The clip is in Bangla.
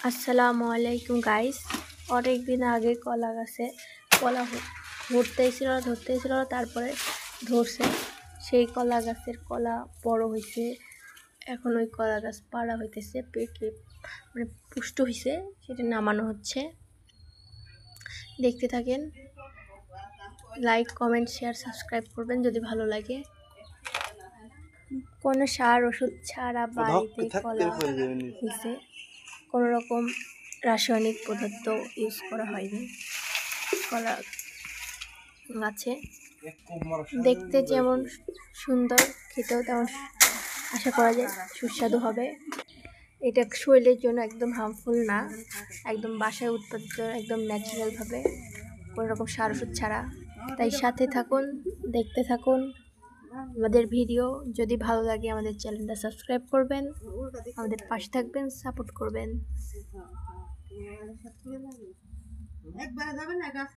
আসসালামু আলাইকুম গাইস। অনেক দিন আগে কলা গাছে কলা ধরতে এসেছিল তারপরে ধরছে। সেই কলা গাছের কলা বড় হয়েছে, এখন ওই কলা গাছ পাড়া হইতেছে, পেকে মানে পুষ্ট হয়েছে, সেটা নামানো হচ্ছে। দেখতে থাকেন, লাইক কমেন্ট শেয়ার সাবস্ক্রাইব করবেন যদি ভালো লাগে। কোনো সার ওষুধ ছাড়া বাড়িতে কলা হয়েছে, কোনো রকম রাসায়নিক পদার্থ ইউজ করা হয়নি। কলা গাছে দেখতে যেমন সুন্দর, খেতেও তেমন আশা করা যায় সুস্বাদু হবে। এটা শরীরের জন্য একদম হার্মফুল না, একদম বাসায় উৎপাদিত, একদম ন্যাচারালভাবে, কোনো রকম সার ওষুধ ছাড়া। তাই সাথে থাকুন, দেখতে থাকুন আমাদের ভিডিও। যদি ভালো লাগে আমাদের চ্যানেলটা সাবস্ক্রাইব করবেন, আমাদের পাশে থাকবেন, সাপোর্ট করবেন।